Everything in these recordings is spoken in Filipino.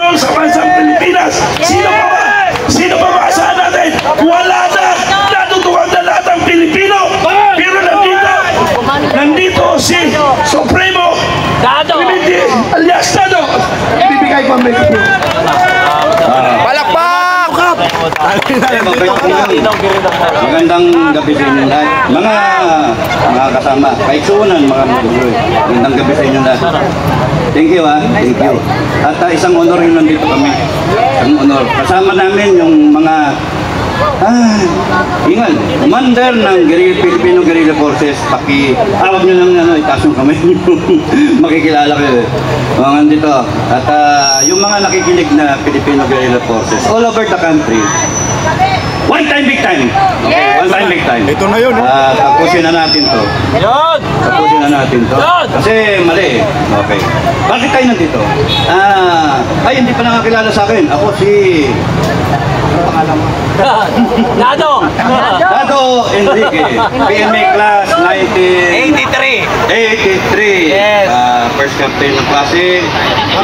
mayroon sa bansang Pilipinas. Sino pa ba? Sino pa ba asahan natin? Wala na! Natutuwag na lahat ang Pilipino! Pero nandito si Supremo Clemente alias Dado. Ibibigay ko ang microphone. Palakpak! Magandang gabi sa inyo lahat. Mga kasama, kaitsunan mga maguloy. Magandang gabi sa inyo lahat. Thank you thank you. At isang honor yung nandito kami. Isang honor. Kasama namin yung mga ingal, commander ng Filipino Guerrilla Forces. Hawag nyo lang itaas yung kamay nyo. Makikilala kayo. Mga nandito. At yung mga nakikinig na Filipino Guerrilla Forces all over the country. One time, big time. Okay, one time, big time. Ito na yun. Tapusin na natin to. Tapusin na natin to. Kasi mali. Okay. Bakit tayo nandito? Hindi pa nakakilala sa akin. Ako si... Ano pangalan mo? Dado Enrique. PMA class 83. Yes. First captain ng klase.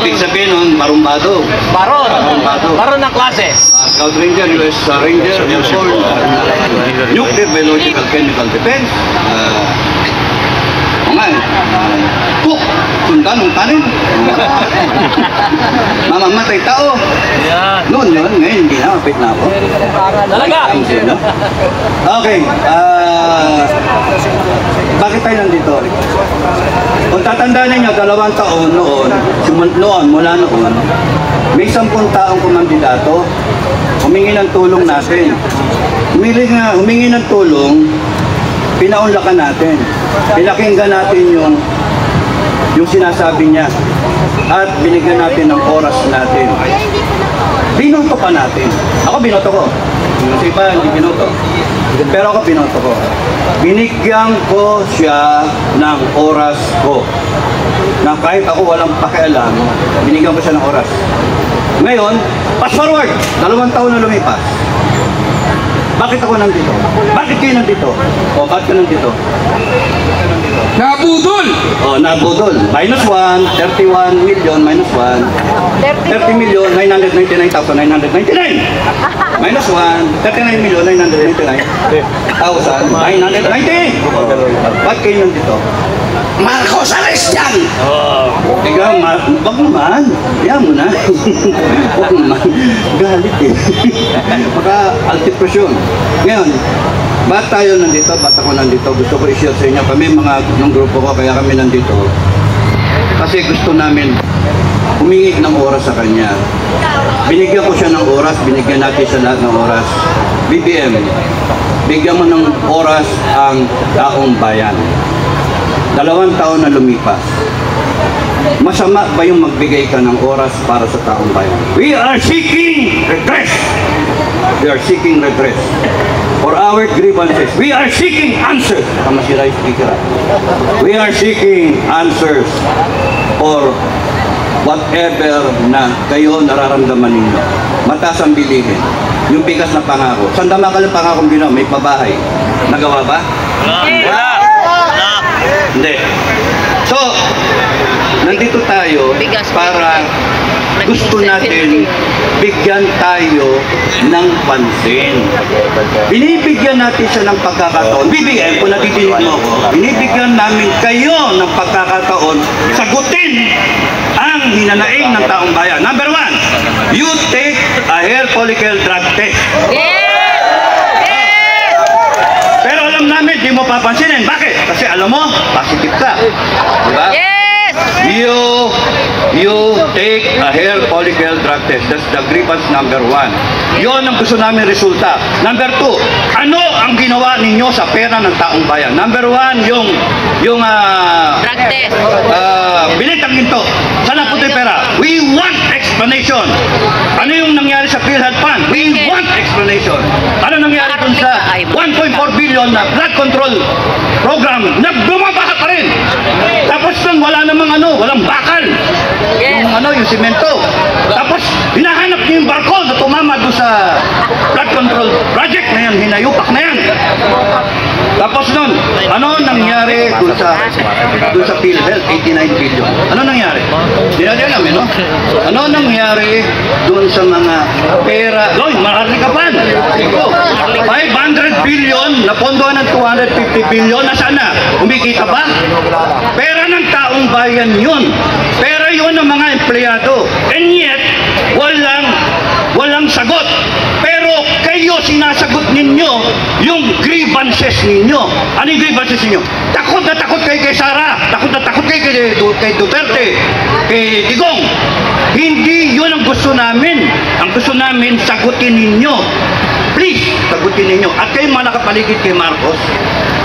Ibig sabihin nun, barumbado. Baron ng klase. Scout Ranger, US Ranger, Airborne, Nuclear Biological Chemical Defense. Sundan ng tanin. Mamamatay tao. Noon yun, ngayon hindi na, mapit na ako. Talaga? Okay. Bakit tayo nandito? Kung tatandaan ninyo, 2 taon mula noon, may 10 taong kumandidato, humingi ng tulong natin. Humingi ng tulong, pinaunlakan natin. Pinakinggan natin yung sinasabi niya at binigyan natin ng oras natin. Binoto pa natin. Ako binoto ko. Kasi iba hindi binoto. Pero ako binoto ko. Binigyan ko siya ng oras ko. Na kahit ako walang pakialam, binigyan ko siya ng oras. Ngayon, fast forward. 2 taon na lumipas. Bakit ako nandito? Bakit kayo nandito? Bakit ka nandito? Nabudol! Nabudol. -1, 31 million, -1. 30,999,999. -1, 39,999,990. Bakit kayo nandito? Marcos arrest yan! Ikaw, wag naman. Yan mo na. Wag naman. Galit eh. Maka-antipresyon. Ngayon, ba't tayo nandito? Ba't ako nandito? Gusto ko i-share sa inyo. Kami ng grupo ko, kaya kami nandito. Kasi gusto namin humingi ng oras sa kanya. Binigyan ko siya ng oras, binigyan natin siya lahat ng oras. BBM, bigyan mo ng oras ang taong bayan. 2 taon na lumipas. Masama ba yung magbigay ka ng oras para sa taong bayan? We are seeking redress. We are seeking redress for our grievances. We are seeking answers. We are seeking answers for whatever na kayo nararamdaman ninyo. Mataas ang bilihin. Yung bigas na pangako. Sandama ka ng pangako ginawa, may pabahay. Nagawa ba? Wala. Hindi. So, nandito tayo para gusto natin bigyan tayo ng pansin. Binibigyan natin siya ng pagkakataon. BBM, kung natidinig mo ako, binibigyan namin kayo ng pagkakataon sagutin ang hinanaing ng taong bayan. Number 1, you take a hair follicle drug test. Pero alam namin, di mo papansinin. Bakit? Kasi alam mo, positive ka. Diba? Yes! You take a hair follicle drug test. That's the grievance number 1. Yun ang gusto namin resulta. Number 2, ano ang ginawa ninyo sa pera ng taong bayan? Number 1, yung drug test. Binitang ginto. Saan napunta yung pera? We want explanation. Ano yung nangyari sa PhilHealth Fund? We want explanation. Ano nangyari dun sa 1.4 billion na blood control program? Nagbumabaha pa rin. Tapos nang wala namang walang bakal. Yung simento. Tapos hinahanap niyo yung barko na tumama doon sa blood control project na yan, hinayupak na yan. Tapos nun, ano nangyari dun sa PhilHealth, 89 billion? Ano nangyari? Hindi natin alam, no? Ano nangyari dun sa mga pera? Doy, maharlikapan! 500 billion, napondohan ng 250 billion, nasaan na? Kumikita ba? Pera ng taong bayan yun. Pera yun ng mga empleyado. And yet, walang sagot. Pero kayo, sinasagot ninyo yung grievances ninyo. Ano yung grievances ninyo? Takot na takot kayo kay Sara. Takot na takot kayo kay Duterte. Kay Digong. Hindi yun ang gusto namin. Ang gusto namin, sagutin ninyo. Please, sagutin ninyo. At kayo mga nakapaligid kay Marcos,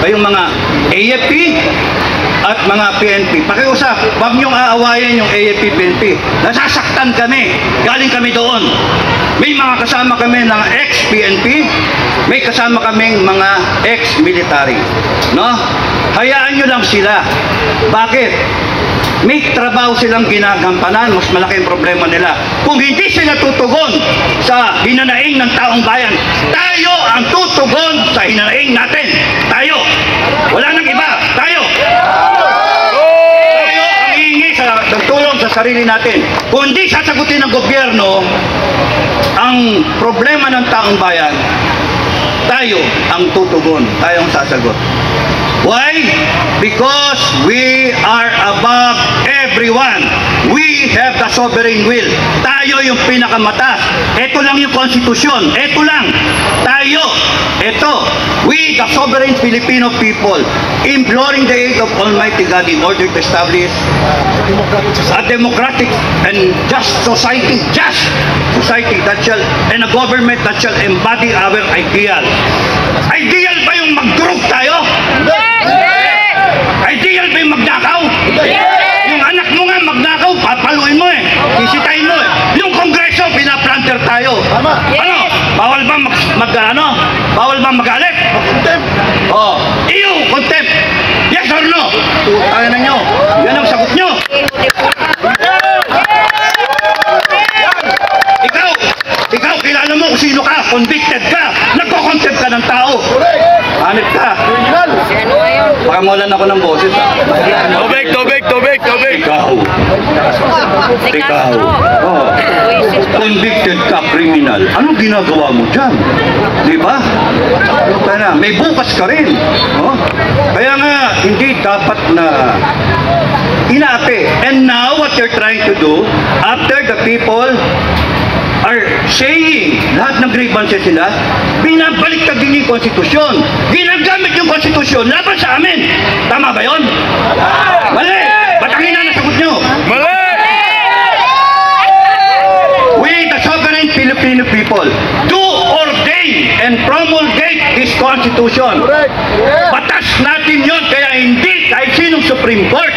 kayong mga AFP at mga PNP, pakiusap, huwag niyong aawayan yung AFP, PNP. Nasasaktan kami. Galing kami doon. May mga kasama kami ng ex-PNP, may kasama kaming mga ex-military. No? Hayaan nyo lang sila. Bakit? May trabaho silang ginagampanan, mas malaki ang problema nila. Kung hindi sila tutugon sa hinanaing ng taong bayan, tayo ang tutugon sa hinanaing natin. Tayo. Wala nang iba. Tayo. Tayo ang hihingi sa tulong sa sarili natin. Kung hindi sasagutin ng gobyerno ang problema ng taong bayan, tayo ang tutugon. Tayo ang sasagot. Why? Because we are above everyone. We have the sovereign will. Tayo yung pinakamataas. Ito lang yung konstitusyon. Ito lang. Tayo. Ito. We, the sovereign Filipino people, imploring the aid of Almighty God in order to establish a democratic and just society. Just society that shall, and a government that shall embody our ideal. Ideal ba yung mag-group tayo? Ideal ba yung magnakaw? Yung anak mo nga magnakaw, papaluin mo eh. Sisitahin mo eh. Yung kongreso, pinaplanter tayo. Ano? Bawal ba Bawal ba magalit? Contempt. Oh. Iyo, contempt. Yes or no? Tayo na nyo. Yan ang sagot nyo. Ikaw, kilala mo kung sino ka. Convicted ka. Nagko-contempt ka ng tao. Hanip ka. Baka mawalan ako ng boses. Tubig. Ikaw. Oh. Convicted ka, criminal. Anong ginagawa mo dyan? Diba? Kaya may bukas ka rin. Oh. Kaya nga, hindi dapat na inaate. And now, what you're trying to do, after the people are saying lahat ng grievances sila, binabalik ka din yung konstitusyon. Ginagamit yung konstitusyon laban sa amin. Tama ba yun? Mali! Ba't ang inasagot nyo? Mali! We, the sovereign Filipino people, do ordain and promulgate this constitution. Batas natin yun, kaya hindi kahit sinong Supreme Court,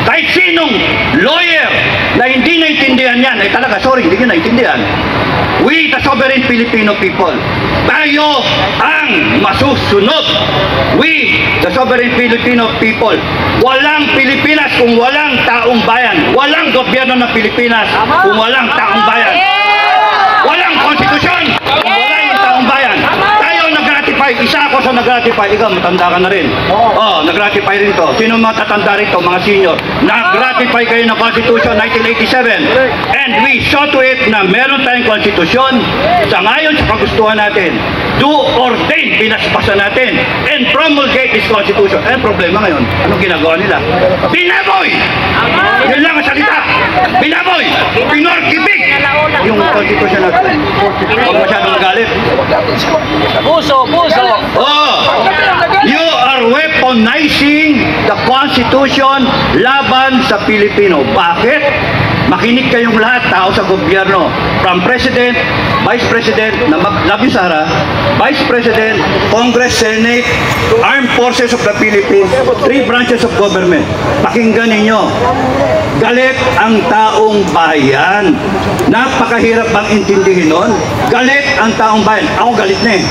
kahit sinong lawyer na hindi naintindihan yan, ay talaga, sorry, hindi nyo naintindihan. We, the sovereign Filipino people, tayo ang masusunod. We, the sovereign Filipino people, walang Pilipinas kung walang taong bayan. Walang gobyerno ng Pilipinas kung walang taong bayan. Walang konstitusyon kung walang yung taong bayan. Tayo nag-ratify, isa ako sa nag-ratify, ikaw matanda ka na rin. Oh, nag-ratify rin to. Sino matatanda rito, mga senior? Nag-ratify kayo ng Constitution 1987. And we saw to it na meron tayong Constitution sa ngayon sa kagustuhan natin. Do ordain, pinaspasan natin, and promulgate this Constitution. Eh, problema ngayon, anong ginagawa nila? Binaboy! Yun lang ang salita. Binaboy! Pinorkibig! Yung Constitution natin. Huwag masyadong magalit. Puso! Oh! You are weaponizing the Constitution laban sa Pilipino. Bakit? Makinig kayong lahat, tao sa gobyerno. From President, Vice President, love you Sara, Vice President, Congress, Senate, Armed Forces of the Philippines, 3 branches of government. Pakinggan ninyo. Galit ang taong bayan. Napakahirap bang intindihin nun? Galit ang taong bayan. Ako galit na eh.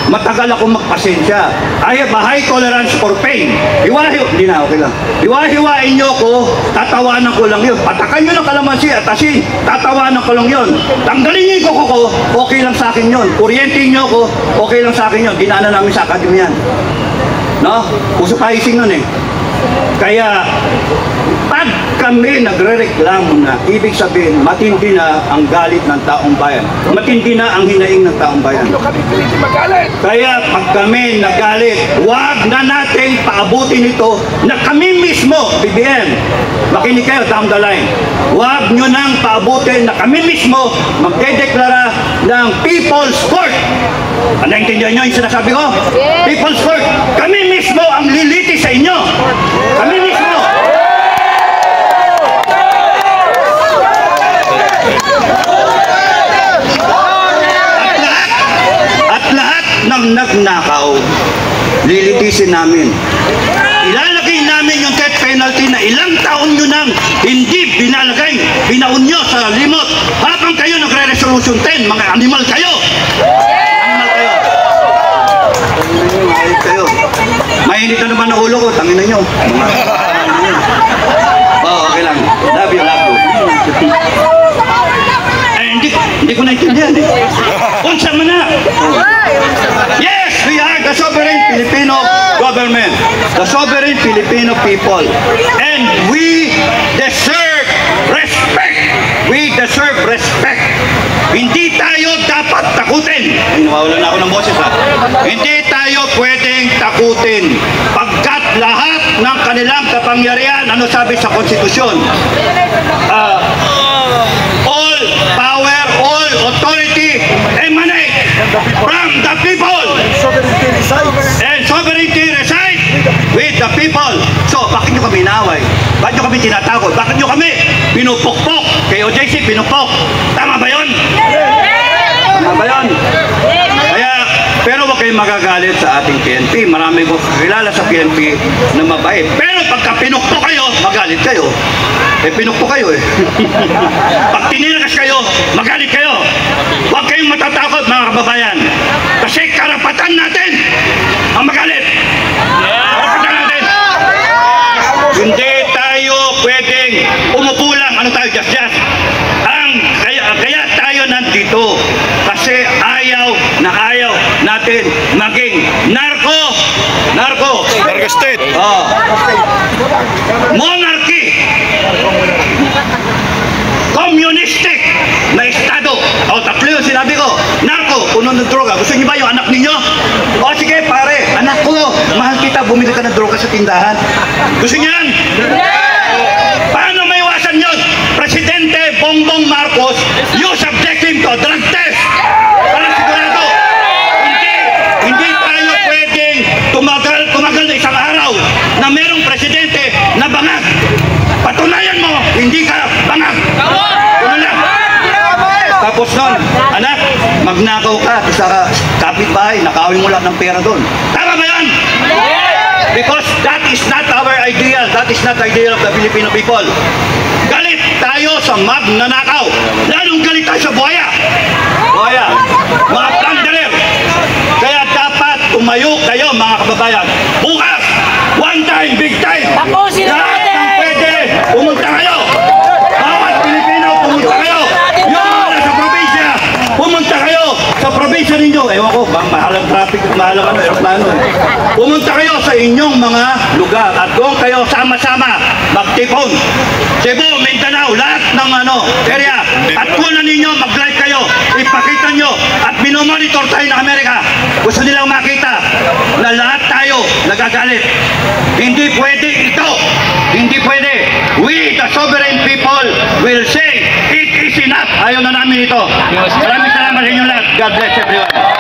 Matagal ako magpasensya. I have a high tolerance for pain. Hindi na, okay lang. Hiwa-hiwain nyo ko, tatawanan ko lang yun. Patakan nyo ng kalamansi at asin, tatawanan ko lang yun. Tanggalin nyo yung kuko ko, okay lang sa akin yun. Kuryentin nyo ko, okay lang sa akin yun. Ginana namin sa akademyan. No? Uso paising nun eh. Kaya, pag kami nagre-reklamo na, ibig sabihin, matindi na ang galit ng taong bayan. Matindi na ang hinaing ng taong bayan. Kami pilitin magalit. Kaya pag kami nagalit, wag na nating paabutin ito na kami mismo, BBM, makinig kayo down the line, wag nyo nang paabutin na kami mismo magdedeklara ng People's Court. Naintindihan nyo yung sinasabi ko? People's Court. Kami mismo ang liliti sa inyo. Kami mismo. At lahat ng nagnakaw, lilitisin namin. Ilalagay namin yung death penalty na ilang taon nyo nang hindi binalagay, binaon nyo sa limot habang kayo nagre-resolution 10, mga animal kayo. Animal kayo. Mainit kayo. Mainit na naman ang ulo ko, tangin na nyo. Okay lang. Love you, love you. Hindi ko naintindihan eh. Unsa man na. Yes, we are the sovereign Filipino government. The sovereign Filipino people. And we deserve respect. We deserve respect. Hindi tayo dapat takutin. Ay, nawawalan na ako ng boses ha. Hindi tayo pwedeng takutin. Pagkat lahat ng kanilang kapangyarihan, ano sabi sa konstitusyon? All power, all authority emanate from the people. And sovereignty resides with the people. So, bakit nyo kami inaaway? Bakit nyo kami tinatakot? Bakit nyo kami pinupukpok? Kay OJC, pinupok. Tama ba yun? Tama ba yun? Kaya, pero huwag kayong magagalit sa ating PNP. Marami ko kilala sa PNP na mabait. Pero pagka pinukpok kayo, magalit kayo. Eh, pinukpok kayo eh. Pag tinirakas kayo, magalit kayo. Huwag kayong matatakot mga kababayan. Kasi karapatan natin ang magalit. Karapatan natin. Hindi tayo pwedeng umupo lang. Ano tayo, just. Kaya tayo nandito. Kasi ayaw natin maging narco state. Monarchy. Communistic na estado. Tatlo yung sinabi ko. Narco, puno ng droga. Gusto niyo ba yung anak ninyo? Sige pare, anak ko, mahal kita, bumili ka ng droga sa tindahan. Gusto niyo yan? Paano maiwasan yun? Presidente Bongbong Marcos, you subject him to drug test. Para sigurado. Hindi tayo pwedeng tumagal na isang araw na merong presidente na bangag. Patunayan mo, hindi ka bangag. Ano lang? Tapos nun, anak, magnakaw ka sa kapitbahay, nakawin mo lahat ng pera doon. Tama ba yan? Because that is not our ideal. That is not the ideal of the Filipino people. Galit tayo sa magnanakaw. Lalong galit tayo sa buhaya. Mga plunderer. Kaya dapat tumayo kayo mga kababayan. Bukas, one time, big time. Tapusin Lahat natin! ng pwede, pumunta kayo. Bawat Pilipino, pumunta kayo. Yung mga sa probinsya, pumunta kayo sa probinsya ninyo. Ewan ko, bang mahalang traffic, mahalang aeroplano. Pumunta kayo sa inyong mga lugar at doon kayo sama-sama magtipon. Cebu, Mindanao, lahat ng area. At kunan ninyo, mag-live kayo, ipakita nyo at minomonitor tayo ng Amerika. Gusto nilang makita na lahat tayo nagagalit. Hindi pwede ito. Hindi pwede. We, the sovereign people, will say, it is enough. Ayaw na namin ito. Maraming salamat sa inyo lahat. God bless everyone.